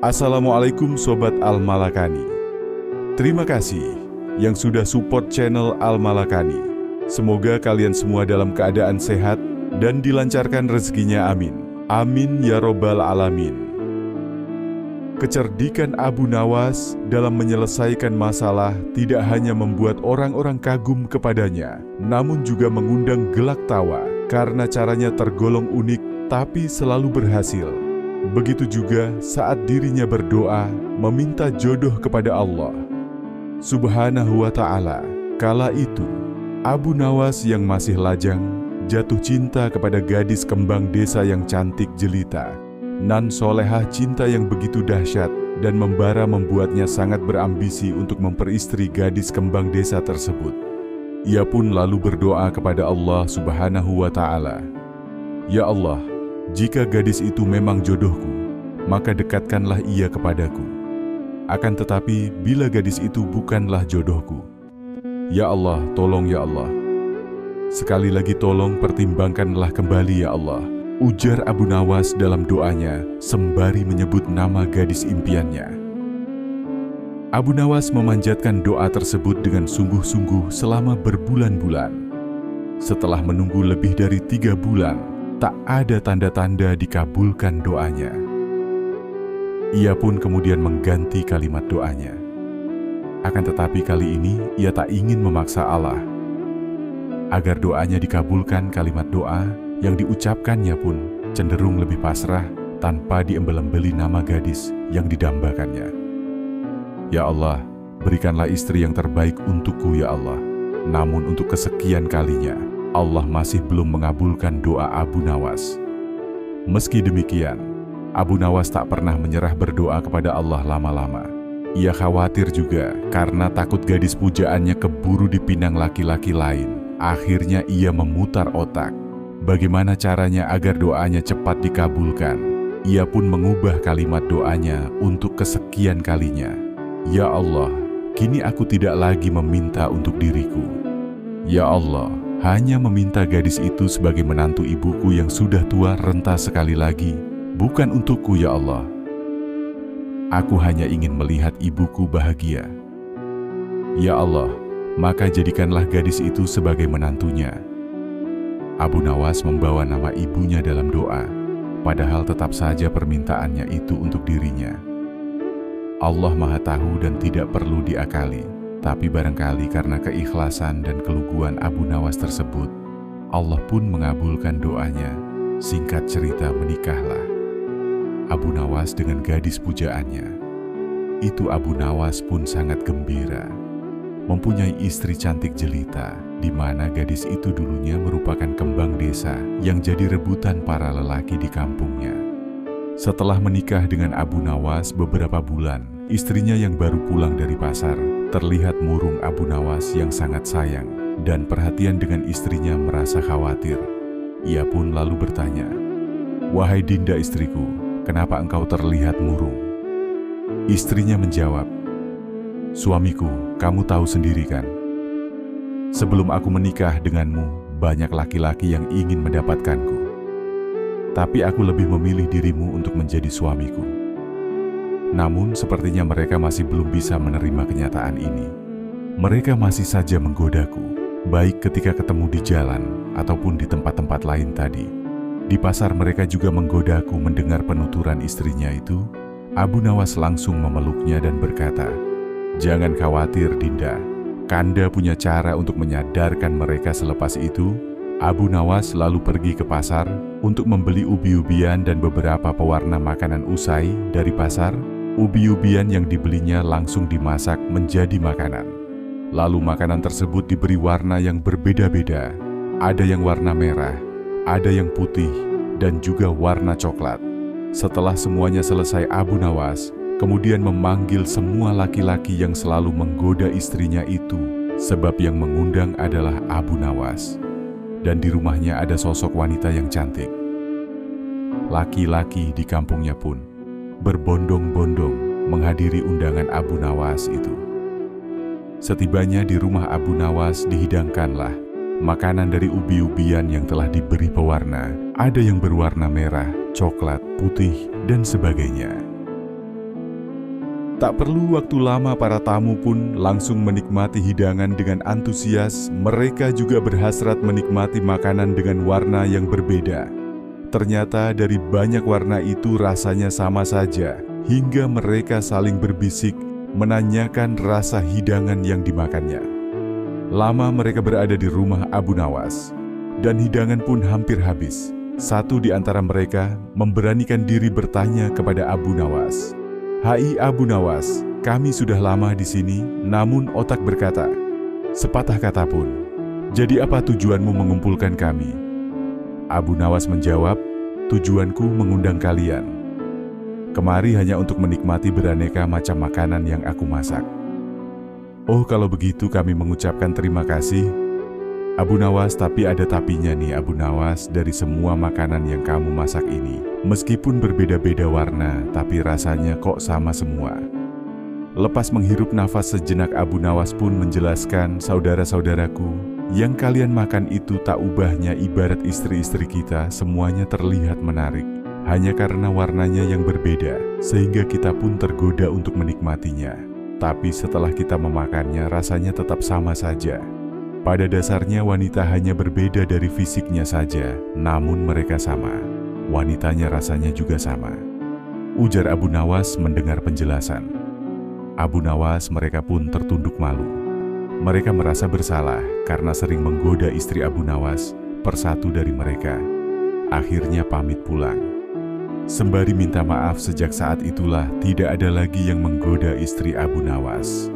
Assalamualaikum Sobat Al-Malakani. Terima kasih yang sudah support channel Al-Malakani. Semoga kalian semua dalam keadaan sehat dan dilancarkan rezekinya, amin. Amin ya robbal alamin. Kecerdikan Abu Nawas dalam menyelesaikan masalah tidak hanya membuat orang-orang kagum kepadanya, namun juga mengundang gelak tawa karena caranya tergolong unik tapi selalu berhasil. Begitu juga saat dirinya berdoa meminta jodoh kepada Allah Subhanahu wa ta'ala. Kala itu, Abu Nawas yang masih lajang jatuh cinta kepada gadis kembang desa yang cantik jelita. Nan solehah, cinta yang begitu dahsyat dan membara membuatnya sangat berambisi untuk memperistri gadis kembang desa tersebut. Ia pun lalu berdoa kepada Allah Subhanahu wa ta'ala, "Ya Allah, jika gadis itu memang jodohku, maka dekatkanlah ia kepadaku. Akan tetapi bila gadis itu bukanlah jodohku, ya Allah, tolong ya Allah. Sekali lagi tolong pertimbangkanlah kembali ya Allah," ujar Abu Nawas dalam doanya sembari menyebut nama gadis impiannya. Abu Nawas memanjatkan doa tersebut dengan sungguh-sungguh selama berbulan-bulan. Setelah menunggu lebih dari 3 bulan, tak ada tanda-tanda dikabulkan doanya. Ia pun kemudian mengganti kalimat doanya. Akan tetapi kali ini ia tak ingin memaksa Allah. Agar doanya dikabulkan, kalimat doa yang diucapkannya pun cenderung lebih pasrah tanpa diembel-embeli nama gadis yang didambakannya. "Ya Allah, berikanlah istri yang terbaik untukku ya Allah." Namun untuk kesekian kalinya, Allah masih belum mengabulkan doa Abu Nawas. Meski demikian, Abu Nawas tak pernah menyerah berdoa kepada Allah lama-lama. Ia khawatir juga karena takut gadis pujaannya keburu dipinang laki-laki lain. Akhirnya ia memutar otak. Bagaimana caranya agar doanya cepat dikabulkan? Ia pun mengubah kalimat doanya untuk kesekian kalinya. "Ya Allah, kini aku tidak lagi meminta untuk diriku. Ya Allah, hanya meminta gadis itu sebagai menantu ibuku yang sudah tua renta sekali lagi, bukan untukku ya Allah. Aku hanya ingin melihat ibuku bahagia. Ya Allah, maka jadikanlah gadis itu sebagai menantunya." Abu Nawas membawa nama ibunya dalam doa, padahal tetap saja permintaannya itu untuk dirinya. Allah Maha Tahu dan tidak perlu diakali. Tapi barangkali karena keikhlasan dan keluguan Abu Nawas tersebut, Allah pun mengabulkan doanya. Singkat cerita, menikahlah Abu Nawas dengan gadis pujaannya. Itu Abu Nawas pun sangat gembira. Mempunyai istri cantik jelita, di mana gadis itu dulunya merupakan kembang desa yang jadi rebutan para lelaki di kampungnya. Setelah menikah dengan Abu Nawas beberapa bulan, istrinya yang baru pulang dari pasar terlihat murung Abu Nawas yang sangat sayang dan perhatian dengan istrinya merasa khawatir. Ia pun lalu bertanya, "Wahai Dinda istriku, kenapa engkau terlihat murung?" Istrinya menjawab, "Suamiku, kamu tahu sendiri kan? Sebelum aku menikah denganmu, banyak laki-laki yang ingin mendapatkanku. Tapi aku lebih memilih dirimu untuk menjadi suamiku. Namun sepertinya mereka masih belum bisa menerima kenyataan ini. Mereka masih saja menggodaku, baik ketika ketemu di jalan ataupun di tempat-tempat lain tadi. Di pasar mereka juga menggodaku." Mendengar penuturan istrinya itu, Abu Nawas langsung memeluknya dan berkata, "Jangan khawatir Dinda, Kanda punya cara untuk menyadarkan mereka." Selepas itu, Abu Nawas lalu pergi ke pasar untuk membeli ubi-ubian dan beberapa pewarna makanan. Usai dari pasar, ubi-ubian yang dibelinya langsung dimasak menjadi makanan. Lalu makanan tersebut diberi warna yang berbeda-beda. Ada yang warna merah, ada yang putih, dan juga warna coklat. Setelah semuanya selesai, Abu Nawas kemudian memanggil semua laki-laki yang selalu menggoda istrinya itu, sebab yang mengundang adalah Abu Nawas. Dan di rumahnya ada sosok wanita yang cantik. Laki-laki di kampungnya pun berbondong-bondong menghadiri undangan Abu Nawas itu. Setibanya di rumah Abu Nawas, dihidangkanlah makanan dari ubi-ubian yang telah diberi pewarna. Ada yang berwarna merah, coklat, putih, dan sebagainya. Tak perlu waktu lama, para tamu pun langsung menikmati hidangan dengan antusias. Mereka juga berhasrat menikmati makanan dengan warna yang berbeda. Ternyata dari banyak warna itu rasanya sama saja, hingga mereka saling berbisik menanyakan rasa hidangan yang dimakannya. Lama mereka berada di rumah Abu Nawas, dan hidangan pun hampir habis. Satu di antara mereka memberanikan diri bertanya kepada Abu Nawas, "Hai Abu Nawas, kami sudah lama di sini." Namun otak berkata, "Sepatah kata pun. Jadi apa tujuanmu mengumpulkan kami?" Abu Nawas menjawab, "Tujuanku mengundang kalian. Kemari hanya untuk menikmati beraneka macam makanan yang aku masak." "Oh, kalau begitu kami mengucapkan terima kasih, Abu Nawas, tapi ada tapinya nih Abu Nawas, dari semua makanan yang kamu masak ini, meskipun berbeda-beda warna, tapi rasanya kok sama semua." Lepas menghirup nafas sejenak, Abu Nawas pun menjelaskan, "Saudara-saudaraku, yang kalian makan itu tak ubahnya ibarat istri-istri kita, semuanya terlihat menarik. Hanya karena warnanya yang berbeda, sehingga kita pun tergoda untuk menikmatinya. Tapi setelah kita memakannya, rasanya tetap sama saja. Pada dasarnya wanita hanya berbeda dari fisiknya saja, namun mereka sama. Wanitanya rasanya juga sama," ujar Abu Nawas mendengar penjelasan. Abu Nawas mereka pun tertunduk malu. Mereka merasa bersalah karena sering menggoda istri Abu Nawas. Persatu dari mereka akhirnya pamit pulang, sembari minta maaf. Sejak saat itulah tidak ada lagi yang menggoda istri Abu Nawas.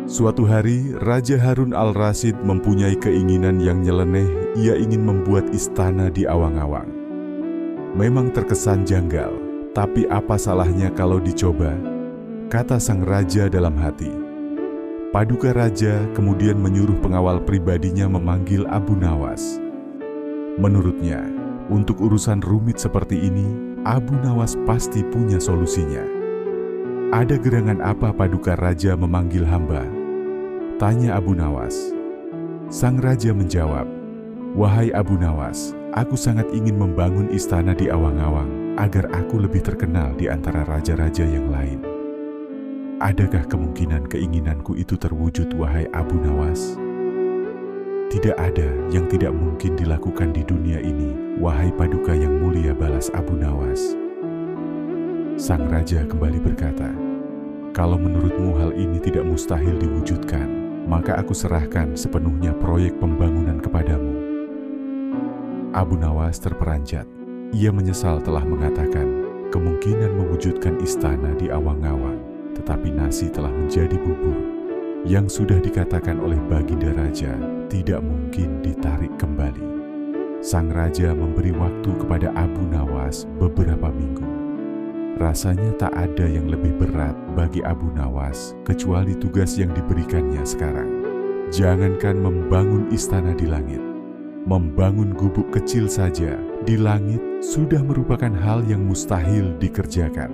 Suatu hari, Raja Harun al-Rasyid mempunyai keinginan yang nyeleneh. Ia ingin membuat istana di awang-awang. Memang terkesan janggal, tapi apa salahnya kalau dicoba, kata sang raja dalam hati. Paduka Raja kemudian menyuruh pengawal pribadinya memanggil Abu Nawas. Menurutnya, untuk urusan rumit seperti ini, Abu Nawas pasti punya solusinya. "Ada gerangan apa Paduka Raja memanggil hamba?" tanya Abu Nawas. Sang raja menjawab, "Wahai Abu Nawas, aku sangat ingin membangun istana di awang-awang agar aku lebih terkenal di antara raja-raja yang lain. Adakah kemungkinan keinginanku itu terwujud, wahai Abu Nawas?" "Tidak ada yang tidak mungkin dilakukan di dunia ini, wahai Paduka yang mulia," balas Abu Nawas. Sang raja kembali berkata, "Kalau menurutmu hal ini tidak mustahil diwujudkan, maka aku serahkan sepenuhnya proyek pembangunan kepadamu." Abu Nawas terperanjat. Ia menyesal telah mengatakan kemungkinan mewujudkan istana di awang-awang, tetapi nasi telah menjadi bubur. Yang sudah dikatakan oleh Baginda Raja tidak mungkin ditarik kembali. Sang raja memberi waktu kepada Abu Nawas beberapa minggu. Rasanya tak ada yang lebih berat bagi Abu Nawas kecuali tugas yang diberikannya sekarang. Jangankan membangun istana di langit, membangun gubuk kecil saja di langit sudah merupakan hal yang mustahil dikerjakan.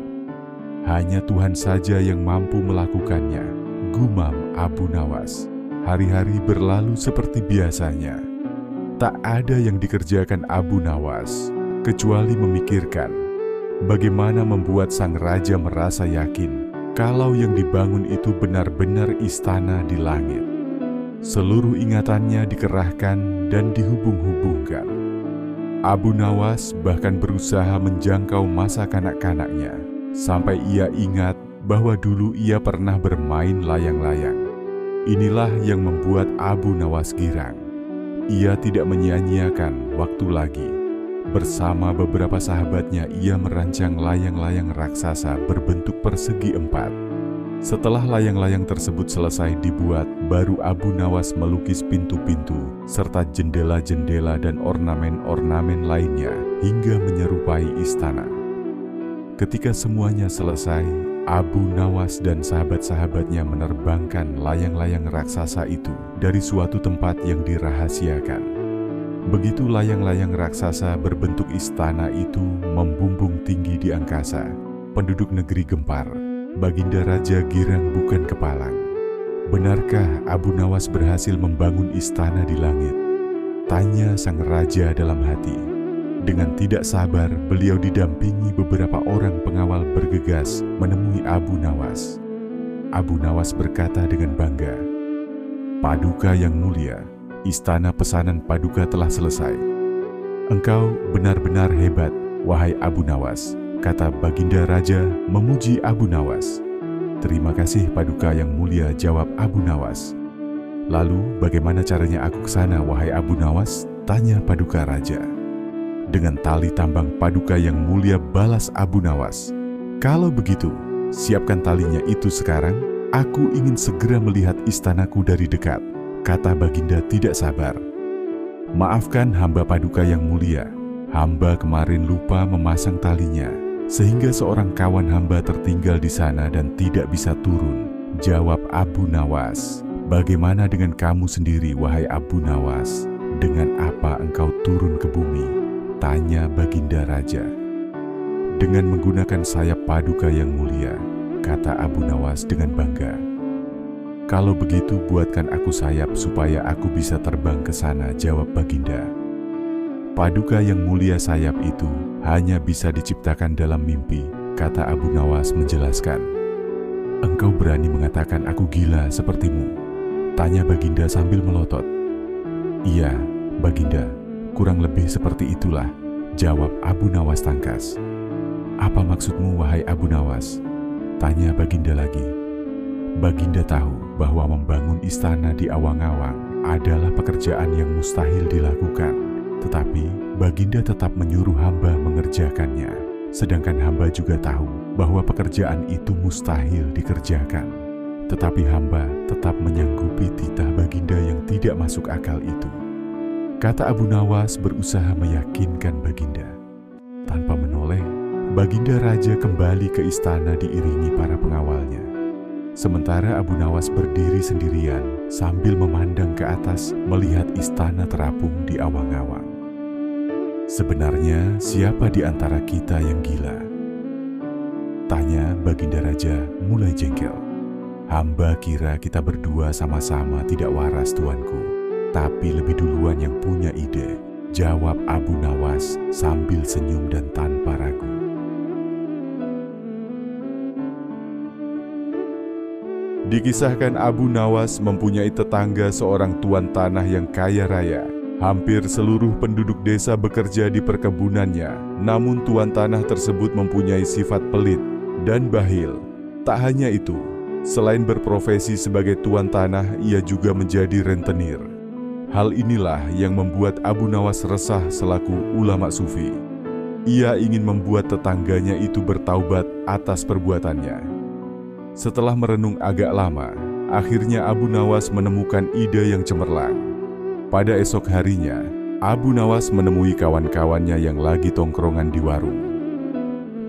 Hanya Tuhan saja yang mampu melakukannya, gumam Abu Nawas. Hari-hari berlalu seperti biasanya. Tak ada yang dikerjakan Abu Nawas kecuali memikirkan bagaimana membuat sang raja merasa yakin kalau yang dibangun itu benar-benar istana di langit. Seluruh ingatannya dikerahkan dan dihubung-hubungkan. Abu Nawas bahkan berusaha menjangkau masa kanak-kanaknya, sampai ia ingat bahwa dulu ia pernah bermain layang-layang. Inilah yang membuat Abu Nawas girang. Ia tidak menyia-nyiakan waktu lagi. Bersama beberapa sahabatnya, ia merancang layang-layang raksasa berbentuk persegi 4. Setelah layang-layang tersebut selesai dibuat, baru Abu Nawas melukis pintu-pintu, serta jendela-jendela dan ornamen-ornamen lainnya, hingga menyerupai istana. Ketika semuanya selesai, Abu Nawas dan sahabat-sahabatnya menerbangkan layang-layang raksasa itu dari suatu tempat yang dirahasiakan. Begitu layang-layang raksasa berbentuk istana itu membumbung tinggi di angkasa, penduduk negeri gempar. Baginda Raja girang bukan kepalang. Benarkah Abu Nawas berhasil membangun istana di langit? Tanya sang raja dalam hati. Dengan tidak sabar, beliau didampingi beberapa orang pengawal bergegas menemui Abu Nawas. Abu Nawas berkata dengan bangga, "Paduka yang mulia, istana pesanan Paduka telah selesai." "Engkau benar-benar hebat, wahai Abu Nawas," kata Baginda Raja memuji Abu Nawas. "Terima kasih Paduka yang mulia," jawab Abu Nawas. "Lalu bagaimana caranya aku ke sana, wahai Abu Nawas?" tanya Paduka Raja. "Dengan tali tambang Paduka yang mulia," balas Abu Nawas. "Kalau begitu, siapkan talinya itu sekarang. Aku ingin segera melihat istanaku dari dekat," kata Baginda tidak sabar. "Maafkan hamba Paduka yang mulia. Hamba kemarin lupa memasang talinya, sehingga seorang kawan hamba tertinggal di sana dan tidak bisa turun," jawab Abu Nawas. "Bagaimana dengan kamu sendiri, wahai Abu Nawas? Dengan apa engkau turun ke bumi?" tanya Baginda Raja. "Dengan menggunakan sayap Paduka yang mulia," kata Abu Nawas dengan bangga. "Kalau begitu buatkan aku sayap supaya aku bisa terbang ke sana," jawab Baginda. "Paduka yang mulia, sayap itu hanya bisa diciptakan dalam mimpi," kata Abu Nawas menjelaskan. "Engkau berani mengatakan aku gila sepertimu?" tanya Baginda sambil melotot. "Iya, Baginda, kurang lebih seperti itulah," jawab Abu Nawas tangkas. "Apa maksudmu, wahai Abu Nawas?" tanya Baginda lagi. Baginda tahu bahwa membangun istana di awang-awang adalah pekerjaan yang mustahil dilakukan, tetapi Baginda tetap menyuruh hamba mengerjakannya, sedangkan hamba juga tahu bahwa pekerjaan itu mustahil dikerjakan. Tetapi hamba tetap menyanggupi titah Baginda yang tidak masuk akal itu. Kata Abu Nawas berusaha meyakinkan Baginda. Tanpa menoleh, Baginda Raja kembali ke istana diiringi para pengawalnya. Sementara Abu Nawas berdiri sendirian sambil memandang ke atas melihat istana terapung di awang-awang. "Sebenarnya siapa di antara kita yang gila?" tanya Baginda Raja mulai jengkel. "Hamba kira kita berdua sama-sama tidak waras, tuanku. Tapi lebih duluan yang punya ide," jawab Abu Nawas sambil senyum dan tanpa ragu. Dikisahkan Abu Nawas mempunyai tetangga seorang tuan tanah yang kaya raya. Hampir seluruh penduduk desa bekerja di perkebunannya, namun tuan tanah tersebut mempunyai sifat pelit dan bakhil. Tak hanya itu, selain berprofesi sebagai tuan tanah, ia juga menjadi rentenir. Hal inilah yang membuat Abu Nawas resah selaku ulama sufi. Ia ingin membuat tetangganya itu bertaubat atas perbuatannya. Setelah merenung agak lama, akhirnya Abu Nawas menemukan ide yang cemerlang. Pada esok harinya, Abu Nawas menemui kawan-kawannya yang lagi tongkrongan di warung.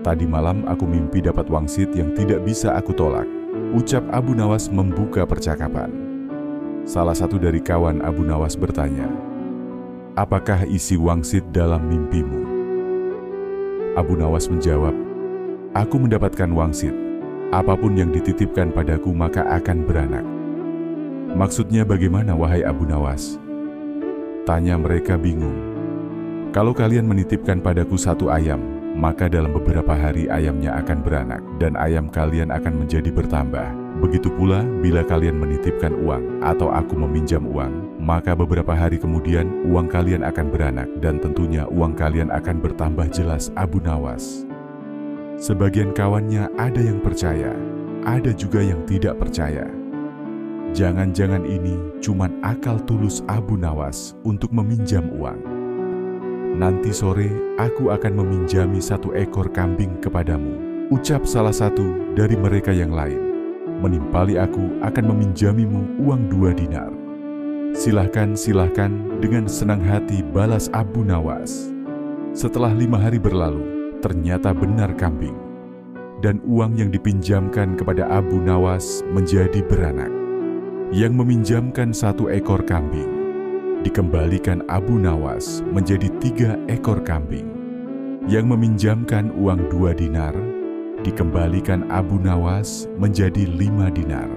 "Tadi malam aku mimpi dapat wangsit yang tidak bisa aku tolak," ucap Abu Nawas membuka percakapan. Salah satu dari kawan Abu Nawas bertanya, "Apakah isi wangsit dalam mimpimu?" Abu Nawas menjawab, "Aku mendapatkan wangsit. Apapun yang dititipkan padaku maka akan beranak." "Maksudnya bagaimana, wahai Abu Nawas?" tanya mereka bingung. "Kalau kalian menitipkan padaku satu ayam, maka dalam beberapa hari ayamnya akan beranak dan ayam kalian akan menjadi bertambah. Begitu pula bila kalian menitipkan uang atau aku meminjam uang, maka beberapa hari kemudian uang kalian akan beranak dan tentunya uang kalian akan bertambah," jelas Abu Nawas. Sebagian kawannya ada yang percaya, ada juga yang tidak percaya. Jangan-jangan ini cuman akal tulus Abu Nawas untuk meminjam uang. "Nanti sore aku akan meminjami 1 ekor kambing kepadamu," ucap salah satu dari mereka yang lain. "Menimpali aku akan meminjamimu uang 2 dinar. Silahkan, silahkan," dengan senang hati balas Abu Nawas. Setelah 5 hari berlalu, ternyata benar kambing, dan uang yang dipinjamkan kepada Abu Nawas menjadi beranak. Yang meminjamkan 1 ekor kambing, dikembalikan Abu Nawas menjadi 3 ekor kambing. Yang meminjamkan uang 2 dinar, dikembalikan Abu Nawas menjadi 5 dinar.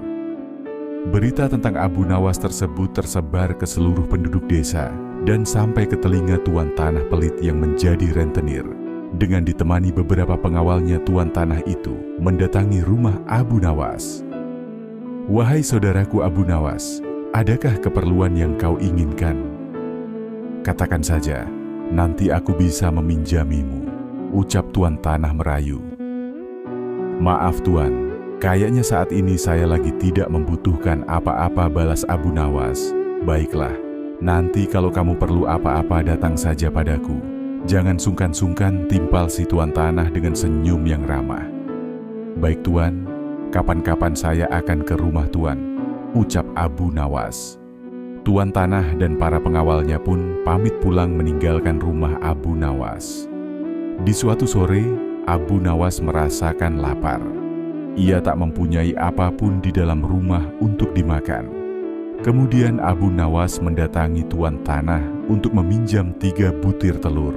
Berita tentang Abu Nawas tersebut tersebar ke seluruh penduduk desa, dan sampai ke telinga tuan tanah pelit yang menjadi rentenir. Dengan ditemani beberapa pengawalnya, tuan tanah itu mendatangi rumah Abu Nawas. "Wahai saudaraku Abu Nawas, adakah keperluan yang kau inginkan? Katakan saja, nanti aku bisa meminjamimu," ucap tuan tanah merayu. "Maaf tuan, kayaknya saat ini saya lagi tidak membutuhkan apa-apa," balas Abu Nawas. "Baiklah, nanti kalau kamu perlu apa-apa datang saja padaku. Jangan sungkan-sungkan," timpal si tuan tanah dengan senyum yang ramah. "Baik tuan, kapan-kapan saya akan ke rumah tuan," ucap Abu Nawas. Tuan tanah dan para pengawalnya pun pamit pulang meninggalkan rumah Abu Nawas. Di suatu sore, Abu Nawas merasakan lapar. Ia tak mempunyai apapun di dalam rumah untuk dimakan. Kemudian Abu Nawas mendatangi tuan tanah untuk meminjam 3 butir telur.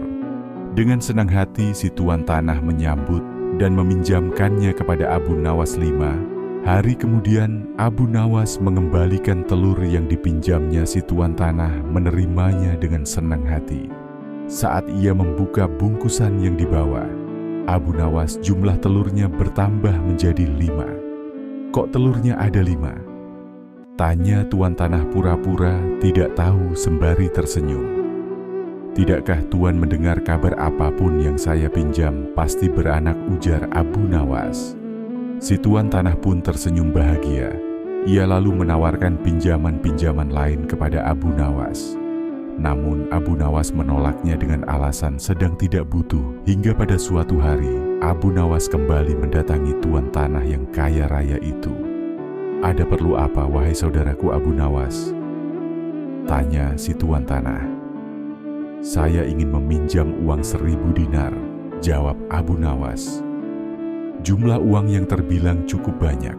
Dengan senang hati si tuan tanah menyambut dan meminjamkannya kepada Abu Nawas 5. Hari kemudian Abu Nawas mengembalikan telur yang dipinjamnya. Si tuan tanah menerimanya dengan senang hati. Saat ia membuka bungkusan yang dibawa, Abu Nawas jumlah telurnya bertambah menjadi 5. "Kok telurnya ada 5? Tanya tuan tanah pura-pura tidak tahu sembari tersenyum. "Tidakkah tuan mendengar kabar apapun yang saya pinjam pasti beranak," ujar Abu Nawas. Si tuan tanah pun tersenyum bahagia. Ia lalu menawarkan pinjaman-pinjaman lain kepada Abu Nawas. Namun Abu Nawas menolaknya dengan alasan sedang tidak butuh. Hingga pada suatu hari, Abu Nawas kembali mendatangi tuan tanah yang kaya raya itu. "Ada perlu apa, wahai saudaraku Abu Nawas?" tanya si tuan tanah. "Saya ingin meminjam uang 1000 dinar," jawab Abu Nawas. Jumlah uang yang terbilang cukup banyak.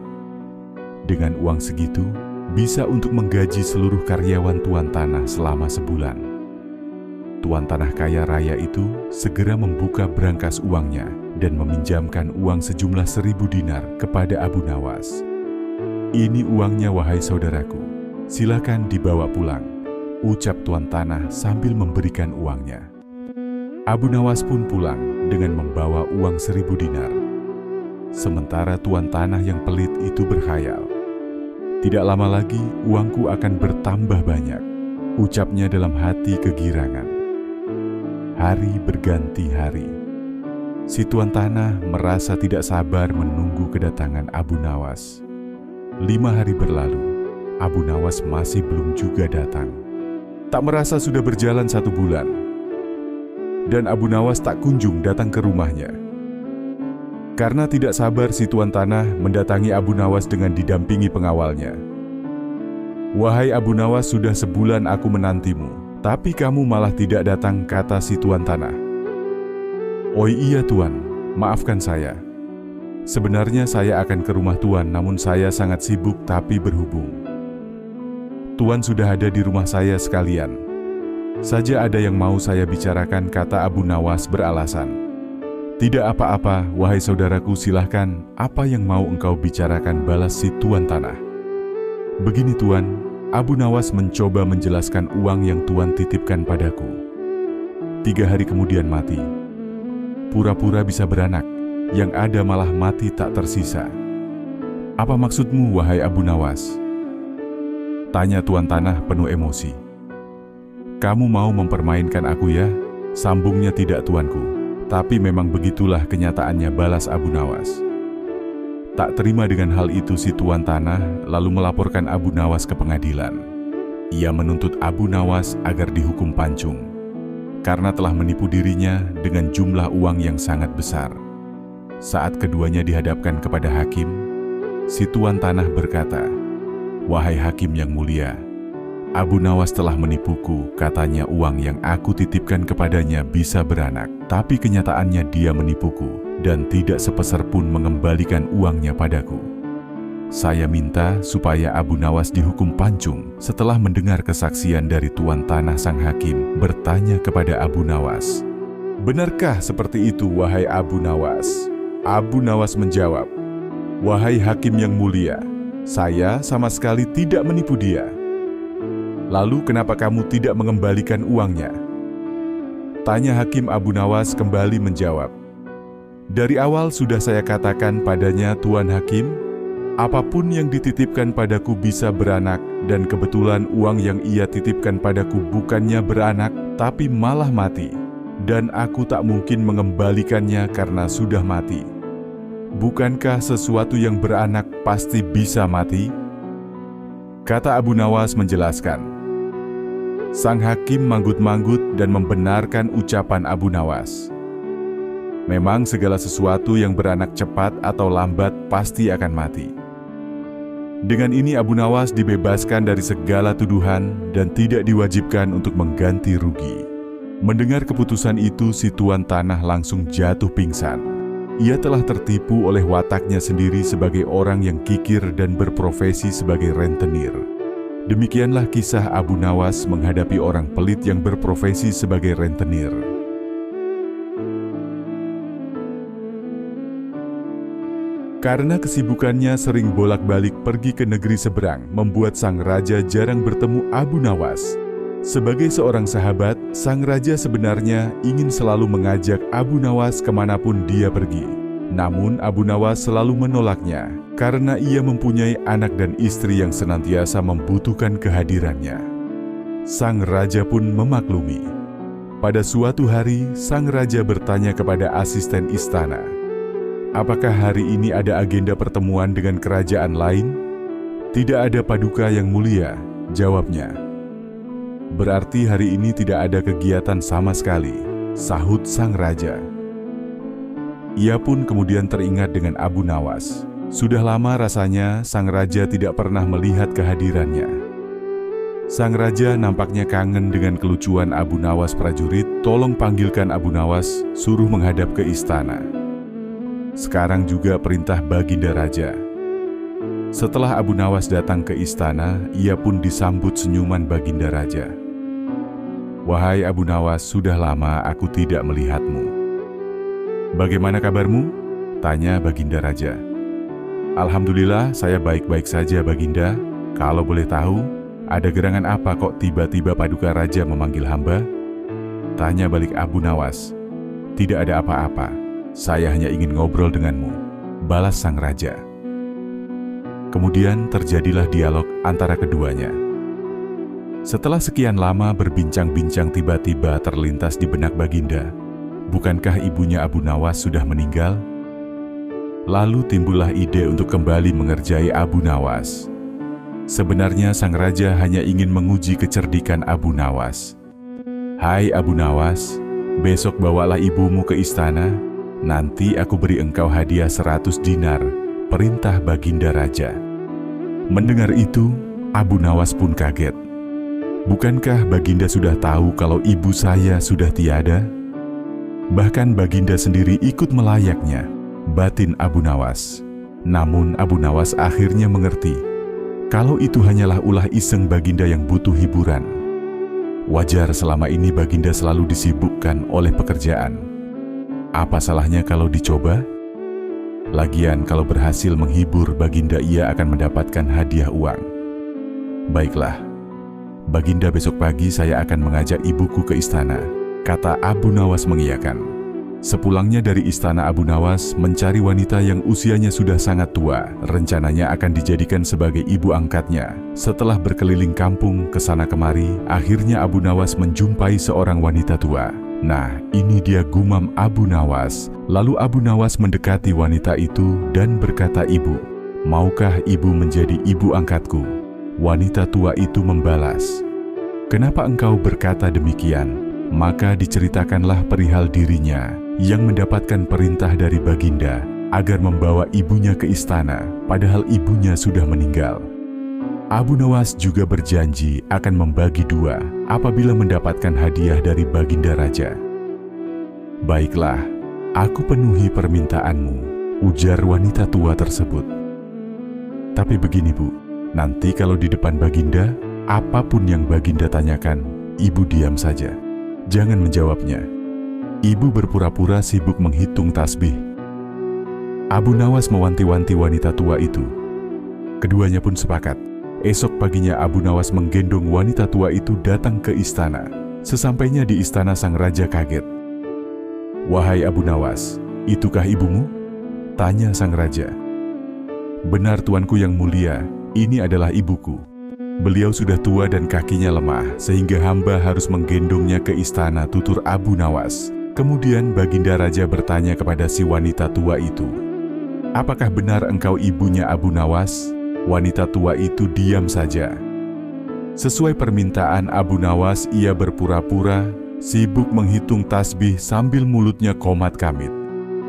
Dengan uang segitu, bisa untuk menggaji seluruh karyawan tuan tanah selama sebulan. Tuan tanah kaya raya itu segera membuka brankas uangnya dan meminjamkan uang sejumlah 1000 dinar kepada Abu Nawas. "Ini uangnya wahai saudaraku, silakan dibawa pulang," ucap tuan tanah sambil memberikan uangnya. Abu Nawas pun pulang dengan membawa uang 1000 dinar. Sementara tuan tanah yang pelit itu berkhayal. "Tidak lama lagi uangku akan bertambah banyak," ucapnya dalam hati kegirangan. Hari berganti hari. Si tuan tanah merasa tidak sabar menunggu kedatangan Abu Nawas. 5 hari berlalu, Abu Nawas masih belum juga datang. Tak merasa sudah berjalan 1 bulan, dan Abu Nawas tak kunjung datang ke rumahnya. Karena tidak sabar, si tuan tanah mendatangi Abu Nawas dengan didampingi pengawalnya. "Wahai Abu Nawas, sudah sebulan aku menantimu, tapi kamu malah tidak datang," kata si tuan tanah. "Oh iya tuan, maafkan saya. Sebenarnya saya akan ke rumah tuan, namun saya sangat sibuk. Tapi berhubung tuan sudah ada di rumah saya, sekalian saja ada yang mau saya bicarakan," kata Abu Nawas beralasan. "Tidak apa-apa, wahai saudaraku, silahkan. Apa yang mau engkau bicarakan?" balas si tuan tanah. "Begini tuan," Abu Nawas mencoba menjelaskan, "uang yang tuan titipkan padaku 3 hari kemudian mati. Pura-pura bisa beranak, yang ada malah mati tak tersisa. Apa maksudmu, wahai Abu Nawas?" tanya tuan tanah penuh emosi. "Kamu mau mempermainkan aku ya?" sambungnya. "Tidak tuanku, tapi memang begitulah kenyataannya," balas Abu Nawas. Tak terima dengan hal itu, si tuan tanah lalu melaporkan Abu Nawas ke pengadilan. Ia menuntut Abu Nawas agar dihukum pancung karena telah menipu dirinya dengan jumlah uang yang sangat besar. Saat keduanya dihadapkan kepada hakim, si tuan tanah berkata, "Wahai hakim yang mulia, Abu Nawas telah menipuku. Katanya uang yang aku titipkan kepadanya bisa beranak, tapi kenyataannya dia menipuku dan tidak sepeser pun mengembalikan uangnya padaku. Saya minta supaya Abu Nawas dihukum pancung." Setelah mendengar kesaksian dari tuan tanah, sang hakim bertanya kepada Abu Nawas, "Benarkah seperti itu, wahai Abu Nawas?" Abu Nawas menjawab, "Wahai hakim yang mulia, saya sama sekali tidak menipu dia." Lalu kenapa kamu tidak mengembalikan uangnya? Tanya Hakim. Abu Nawas kembali menjawab, dari awal sudah saya katakan padanya, Tuan Hakim, apapun yang dititipkan padaku bisa beranak, dan kebetulan uang yang ia titipkan padaku bukannya beranak, tapi malah mati, dan aku tak mungkin mengembalikannya karena sudah mati. Bukankah sesuatu yang beranak pasti bisa mati? Kata Abu Nawas menjelaskan. Sang Hakim manggut-manggut dan membenarkan ucapan Abu Nawas. Memang segala sesuatu yang beranak cepat atau lambat pasti akan mati. Dengan ini Abu Nawas dibebaskan dari segala tuduhan dan tidak diwajibkan untuk mengganti rugi. Mendengar keputusan itu, si tuan tanah langsung jatuh pingsan. Ia telah tertipu oleh wataknya sendiri sebagai orang yang kikir dan berprofesi sebagai rentenir. Demikianlah kisah Abu Nawas menghadapi orang pelit yang berprofesi sebagai rentenir. Karena kesibukannya sering bolak-balik pergi ke negeri seberang, membuat sang raja jarang bertemu Abu Nawas. Sebagai seorang sahabat, sang raja sebenarnya ingin selalu mengajak Abu Nawas kemanapun dia pergi. Namun Abu Nawas selalu menolaknya, karena ia mempunyai anak dan istri yang senantiasa membutuhkan kehadirannya. Sang raja pun memaklumi. Pada suatu hari, sang raja bertanya kepada asisten istana, apakah hari ini ada agenda pertemuan dengan kerajaan lain? Tidak ada, Paduka yang mulia, jawabnya. Berarti hari ini tidak ada kegiatan sama sekali, sahut sang raja. Ia pun kemudian teringat dengan Abu Nawas. Sudah lama rasanya sang raja tidak pernah melihat kehadirannya. Sang raja nampaknya kangen dengan kelucuan Abu Nawas. Prajurit, tolong panggilkan Abu Nawas, suruh menghadap ke istana. Sekarang juga perintah Baginda Raja. Setelah Abu Nawas datang ke istana, ia pun disambut senyuman Baginda Raja. Wahai Abu Nawas, sudah lama aku tidak melihatmu. Bagaimana kabarmu? Tanya Baginda Raja. Alhamdulillah, saya baik-baik saja, Baginda. Kalau boleh tahu, ada gerangan apa kok tiba-tiba Paduka Raja memanggil hamba? Tanya balik Abu Nawas. Tidak ada apa-apa, saya hanya ingin ngobrol denganmu, balas sang raja. Kemudian terjadilah dialog antara keduanya. Setelah sekian lama berbincang-bincang, tiba-tiba terlintas di benak Baginda, bukankah ibunya Abu Nawas sudah meninggal? Lalu timbullah ide untuk kembali mengerjai Abu Nawas. Sebenarnya sang raja hanya ingin menguji kecerdikan Abu Nawas. Hai Abu Nawas, besok bawalah ibumu ke istana, nanti aku beri engkau hadiah 100 dinar, perintah Baginda Raja. Mendengar itu, Abu Nawas pun kaget. Bukankah Baginda sudah tahu kalau ibu saya sudah tiada? Bahkan Baginda sendiri ikut melayaknya, batin Abu Nawas. Namun Abu Nawas akhirnya mengerti kalau itu hanyalah ulah iseng Baginda yang butuh hiburan. Wajar selama ini Baginda selalu disibukkan oleh pekerjaan. Apa salahnya kalau dicoba? Lagian kalau berhasil menghibur Baginda, ia akan mendapatkan hadiah uang. Baiklah, Baginda, besok pagi saya akan mengajak ibuku ke istana, kata Abu Nawas mengiyakan. Sepulangnya dari istana, Abu Nawas mencari wanita yang usianya sudah sangat tua. Rencananya akan dijadikan sebagai ibu angkatnya. Setelah berkeliling kampung ke sana kemari, akhirnya Abu Nawas menjumpai seorang wanita tua. Nah, ini dia, gumam Abu Nawas. Lalu Abu Nawas mendekati wanita itu dan berkata, "Ibu, maukah ibu menjadi ibu angkatku?" Wanita tua itu membalas, "Kenapa engkau berkata demikian?" Maka diceritakanlah perihal dirinya yang mendapatkan perintah dari Baginda agar membawa ibunya ke istana, padahal ibunya sudah meninggal. Abu Nawas juga berjanji akan membagi dua apabila mendapatkan hadiah dari Baginda Raja. "Baiklah, aku penuhi permintaanmu," ujar wanita tua tersebut. "Tapi begini, Bu, nanti kalau di depan Baginda, apapun yang Baginda tanyakan, ibu diam saja. Jangan menjawabnya." Ibu berpura-pura sibuk menghitung tasbih. Abu Nawas mewanti-wanti wanita tua itu. Keduanya pun sepakat. Esok paginya Abu Nawas menggendong wanita tua itu datang ke istana. Sesampainya di istana sang raja kaget. "Wahai Abu Nawas, itukah ibumu?" tanya sang raja. "Benar tuanku yang mulia, ini adalah ibuku. Beliau sudah tua dan kakinya lemah, sehingga hamba harus menggendongnya ke istana," tutur Abu Nawas. Kemudian Baginda Raja bertanya kepada si wanita tua itu, "Apakah benar engkau ibunya Abu Nawas?" Wanita tua itu diam saja. Sesuai permintaan Abu Nawas, ia berpura-pura sibuk menghitung tasbih sambil mulutnya komat-kamit.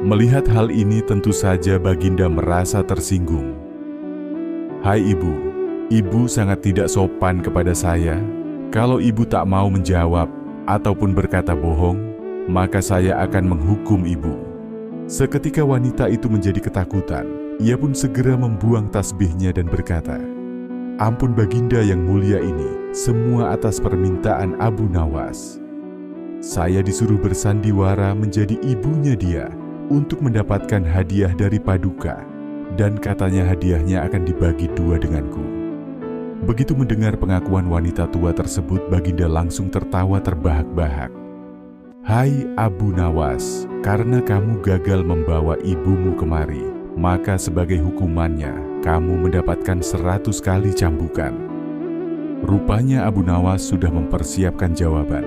Melihat hal ini tentu saja Baginda merasa tersinggung. "Hai ibu, ibu sangat tidak sopan kepada saya. Kalau ibu tak mau menjawab ataupun berkata bohong, maka saya akan menghukum ibu." Seketika wanita itu menjadi ketakutan. Ia pun segera membuang tasbihnya dan berkata, "Ampun Baginda yang mulia ini, semua atas permintaan Abu Nawas. Saya disuruh bersandiwara menjadi ibunya dia untuk mendapatkan hadiah dari Paduka, dan katanya hadiahnya akan dibagi dua denganku." Begitu mendengar pengakuan wanita tua tersebut, Baginda langsung tertawa terbahak-bahak. "Hai Abu Nawas, karena kamu gagal membawa ibumu kemari, maka sebagai hukumannya, kamu mendapatkan 100 kali cambukan." Rupanya Abu Nawas sudah mempersiapkan jawaban.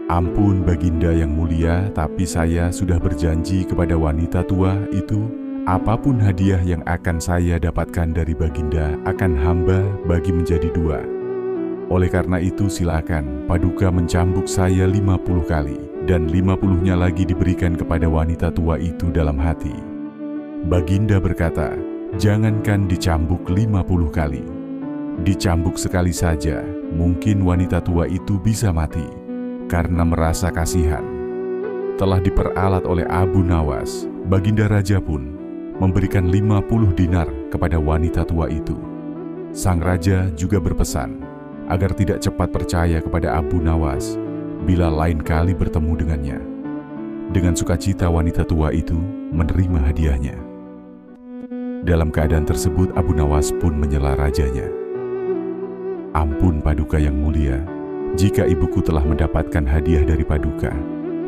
"Ampun Baginda yang mulia, tapi saya sudah berjanji kepada wanita tua itu, apapun hadiah yang akan saya dapatkan dari Baginda akan hamba bagi menjadi dua. Oleh karena itu silakan Paduka mencambuk saya 50 kali, dan 50-nya lagi diberikan kepada wanita tua itu dalam hati." Baginda berkata, "Jangankan dicambuk 50 kali. Dicambuk sekali saja, mungkin wanita tua itu bisa mati." Karena merasa kasihan, telah diperalat oleh Abu Nawas, Baginda Raja pun memberikan 50 dinar kepada wanita tua itu. Sang Raja juga berpesan agar tidak cepat percaya kepada Abu Nawas bila lain kali bertemu dengannya. Dengan sukacita wanita tua itu menerima hadiahnya. Dalam keadaan tersebut Abu Nawas pun menyela rajanya. "Ampun Paduka yang mulia, jika ibuku telah mendapatkan hadiah dari Paduka,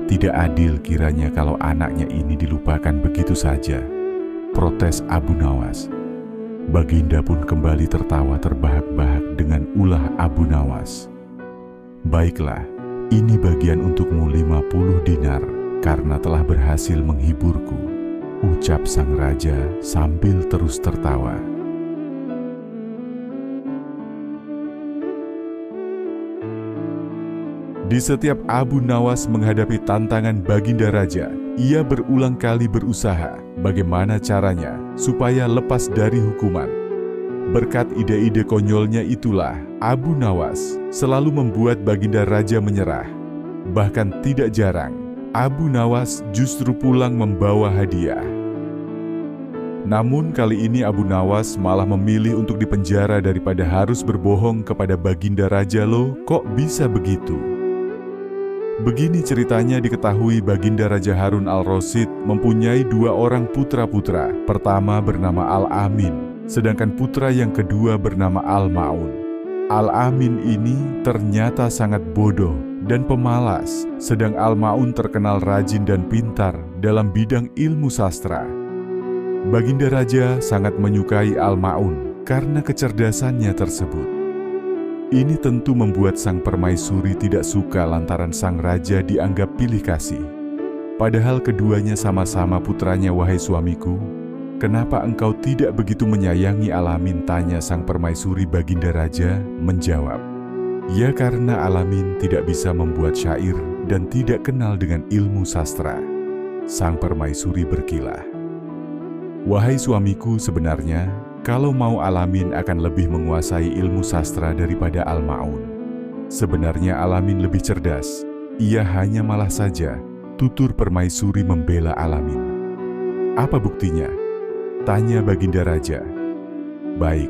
tidak adil kiranya kalau anaknya ini dilupakan begitu saja," protes Abu Nawas. Baginda pun kembali tertawa terbahak-bahak dengan ulah Abu Nawas. "Baiklah, ini bagian untukmu 50 dinar karena telah berhasil menghiburku," ucap sang raja sambil terus tertawa. Di setiap Abu Nawas menghadapi tantangan Baginda Raja, ia berulang kali berusaha bagaimana caranya supaya lepas dari hukuman. Berkat ide-ide konyolnya itulah, Abu Nawas selalu membuat Baginda Raja menyerah. Bahkan tidak jarang, Abu Nawas justru pulang membawa hadiah. Namun kali ini Abu Nawas malah memilih untuk dipenjara daripada harus berbohong kepada Baginda Raja. "Loh, kok bisa begitu?" Begini ceritanya. Diketahui Baginda Raja Harun al-Rasyid mempunyai 2 orang putra-putra. Pertama bernama Al-Amin, sedangkan putra yang kedua bernama Al-Ma'un. Al-Amin ini ternyata sangat bodoh dan pemalas, sedang Al-Ma'un terkenal rajin dan pintar dalam bidang ilmu sastra. Baginda Raja sangat menyukai Al-Ma'un karena kecerdasannya tersebut. Ini tentu membuat sang permaisuri tidak suka lantaran sang raja dianggap pilih kasih. Padahal keduanya sama-sama putranya. "Wahai suamiku, kenapa engkau tidak begitu menyayangi Al-Amin?" tanya sang permaisuri. Baginda Raja menjawab, "Ya karena Al-Amin tidak bisa membuat syair dan tidak kenal dengan ilmu sastra." Sang permaisuri berkilah, "Wahai suamiku, sebenarnya kalau mau Al-Amin akan lebih menguasai ilmu sastra daripada Al-Ma'un. Sebenarnya Al-Amin lebih cerdas, ia hanya malah saja," tutur permaisuri membela Al-Amin. "Apa buktinya?" tanya Baginda Raja. "Baik,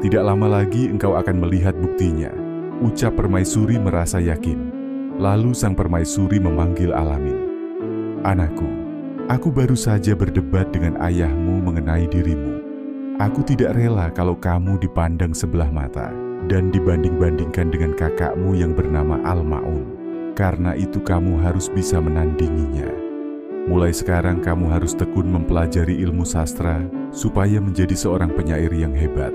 tidak lama lagi engkau akan melihat buktinya," ucap permaisuri merasa yakin. Lalu sang permaisuri memanggil Al-Amin. "Anakku, aku baru saja berdebat dengan ayahmu mengenai dirimu. Aku tidak rela kalau kamu dipandang sebelah mata dan dibanding-bandingkan dengan kakakmu yang bernama Al-Ma'un. Karena itu kamu harus bisa menandinginya. Mulai sekarang kamu harus tekun mempelajari ilmu sastra supaya menjadi seorang penyair yang hebat,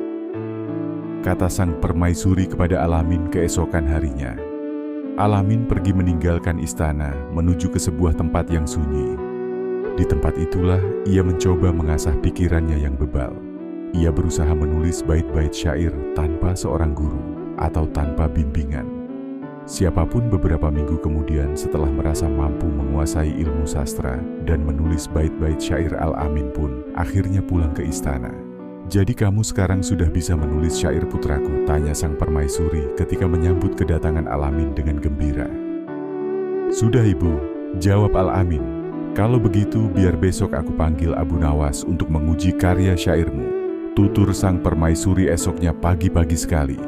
kata sang permaisuri kepada Al-Amin keesokan harinya. Al-Amin pergi meninggalkan istana menuju ke sebuah tempat yang sunyi. Di tempat itulah ia mencoba mengasah pikirannya yang bebal. Ia berusaha menulis bait-bait syair tanpa seorang guru atau tanpa bimbingan. Siapapun beberapa minggu kemudian setelah merasa mampu menguasai ilmu sastra dan menulis bait-bait syair, Al-Amin pun akhirnya pulang ke istana. "Jadi kamu sekarang sudah bisa menulis syair putraku?" tanya sang permaisuri ketika menyambut kedatangan Al-Amin dengan gembira. "Sudah ibu," jawab Al-Amin. "Kalau begitu biar besok aku panggil Abu Nawas untuk menguji karya syairmu," tutur sang permaisuri esoknya pagi-pagi sekali.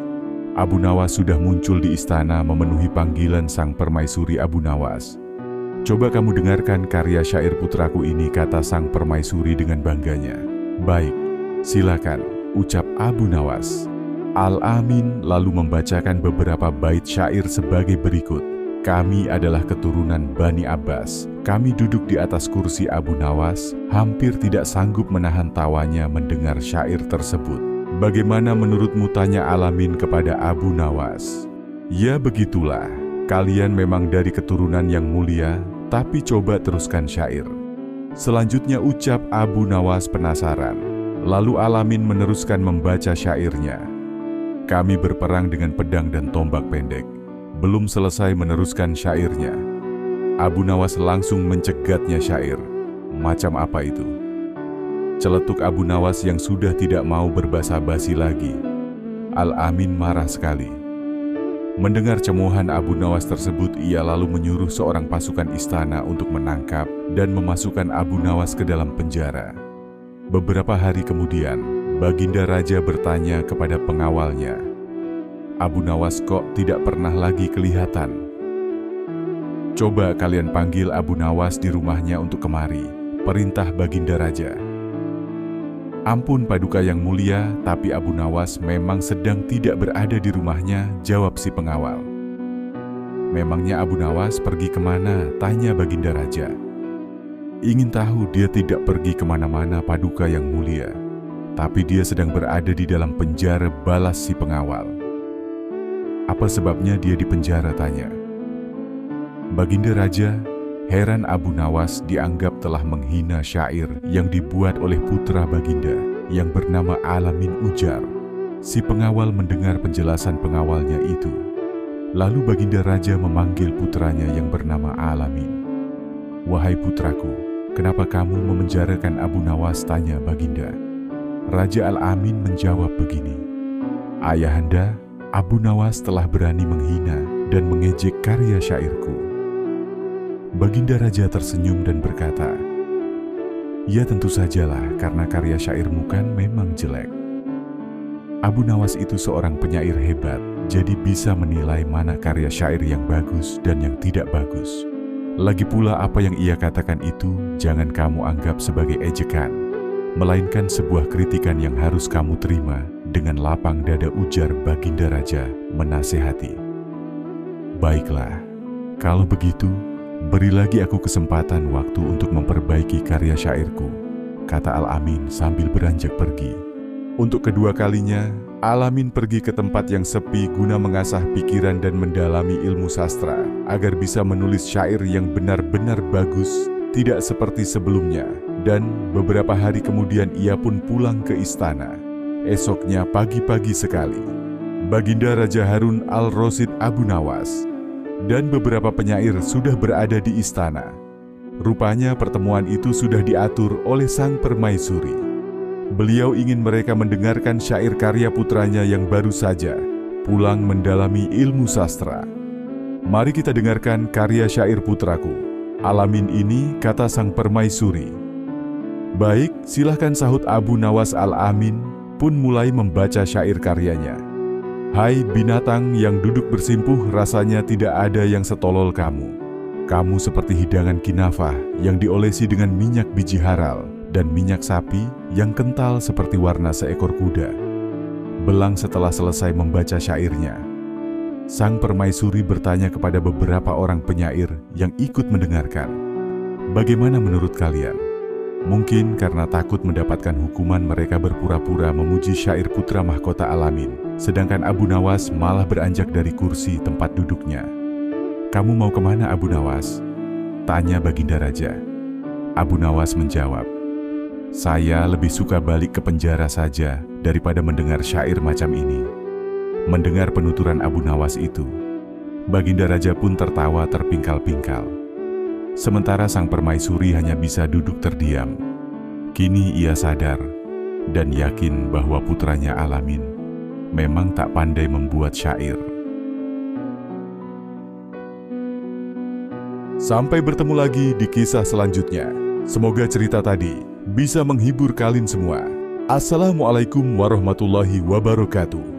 Abu Nawas sudah muncul di istana memenuhi panggilan sang permaisuri Abu Nawas. "Coba kamu dengarkan karya syair putraku ini," kata sang permaisuri dengan bangganya. "Baik, silakan," ucap Abu Nawas. Al-Amin lalu membacakan beberapa bait syair sebagai berikut. "Kami adalah keturunan Bani Abbas. Kami duduk di atas kursi." Abu Nawas hampir tidak sanggup menahan tawanya mendengar syair tersebut. "Bagaimana menurutmu?" tanya Al-Amin kepada Abu Nawas. "Ya begitulah, kalian memang dari keturunan yang mulia, tapi coba teruskan syair." Selanjutnya ucap Abu Nawas penasaran. Lalu Al-Amin meneruskan membaca syairnya. "Kami berperang dengan pedang dan tombak pendek." Belum selesai meneruskan syairnya, Abu Nawas langsung mencegatnya syair. "Macam apa itu?" Celetuk Abu Nawas yang sudah tidak mau berbasa-basi lagi. Al-Amin marah sekali. Mendengar cemoohan Abu Nawas tersebut, ia lalu menyuruh seorang pasukan istana untuk menangkap dan memasukkan Abu Nawas ke dalam penjara. Beberapa hari kemudian, Baginda Raja bertanya kepada pengawalnya, "Abu Nawas kok tidak pernah lagi kelihatan? Coba kalian panggil Abu Nawas di rumahnya untuk kemari," perintah Baginda Raja. "Ampun Paduka yang mulia, tapi Abu Nawas memang sedang tidak berada di rumahnya," jawab si pengawal. "Memangnya Abu Nawas pergi kemana?" tanya Baginda Raja. "Ingin tahu? Dia tidak pergi kemana-mana Paduka yang mulia, tapi dia sedang berada di dalam penjara," balas si pengawal. "Apa sebabnya dia di penjara?" tanya. Baginda Raja heran Abu Nawas dianggap telah menghina syair yang dibuat oleh putra Baginda yang bernama Al-Amin, ujar. Si pengawal mendengar penjelasan pengawalnya itu. Lalu Baginda Raja memanggil putranya yang bernama Al-Amin. "Wahai putraku, kenapa kamu memenjarakan Abu Nawas?" tanya Baginda. Raja Al-Amin menjawab begini, "Ayahanda, Abu Nawas telah berani menghina dan mengejek karya syairku." Baginda Raja tersenyum dan berkata, "Ya tentu sajalah, karena karya syairmu kan memang jelek." Abu Nawas itu seorang penyair hebat, jadi bisa menilai mana karya syair yang bagus dan yang tidak bagus. Lagi pula apa yang ia katakan itu jangan kamu anggap sebagai ejekan, melainkan sebuah kritikan yang harus kamu terima dengan lapang dada, ujar Baginda Raja menasehati. "Baiklah, kalau begitu, beri lagi aku kesempatan waktu untuk memperbaiki karya syairku," kata Al-Amin sambil beranjak pergi. Untuk kedua kalinya, Al-Amin pergi ke tempat yang sepi guna mengasah pikiran dan mendalami ilmu sastra agar bisa menulis syair yang benar-benar bagus, tidak seperti sebelumnya. Dan beberapa hari kemudian ia pun pulang ke istana. Esoknya pagi-pagi sekali, Baginda Raja Harun Al-Rasyid Abu Nawas dan beberapa penyair sudah berada di istana. Rupanya pertemuan itu sudah diatur oleh sang permaisuri. Beliau ingin mereka mendengarkan syair karya putranya yang baru saja pulang mendalami ilmu sastra. "Mari kita dengarkan karya syair putraku, Al-Amin ini," kata sang permaisuri. "Baik, silahkan," sahut Abu Nawas. Al-Amin pun mulai membaca syair karyanya. "Hai binatang yang duduk bersimpuh, rasanya tidak ada yang setolol kamu. Kamu seperti hidangan kinafah yang diolesi dengan minyak biji haral, dan minyak sapi yang kental seperti warna seekor kuda. Belang setelah selesai membaca syairnya, sang permaisuri bertanya kepada beberapa orang penyair yang ikut mendengarkan, "Bagaimana menurut kalian?" Mungkin karena takut mendapatkan hukuman, mereka berpura-pura memuji syair putra mahkota Al-Amin, sedangkan Abu Nawas malah beranjak dari kursi tempat duduknya. "Kamu mau kemana, Abu Nawas?" tanya Baginda Raja. Abu Nawas menjawab, "Saya lebih suka balik ke penjara saja daripada mendengar syair macam ini." Mendengar penuturan Abu Nawas itu, Baginda Raja pun tertawa terpingkal-pingkal. Sementara sang permaisuri hanya bisa duduk terdiam. Kini ia sadar dan yakin bahwa putranya Al-Amin memang tak pandai membuat syair. Sampai bertemu lagi di kisah selanjutnya. Semoga cerita tadi bisa menghibur kalian semua. Assalamualaikum warahmatullahi wabarakatuh.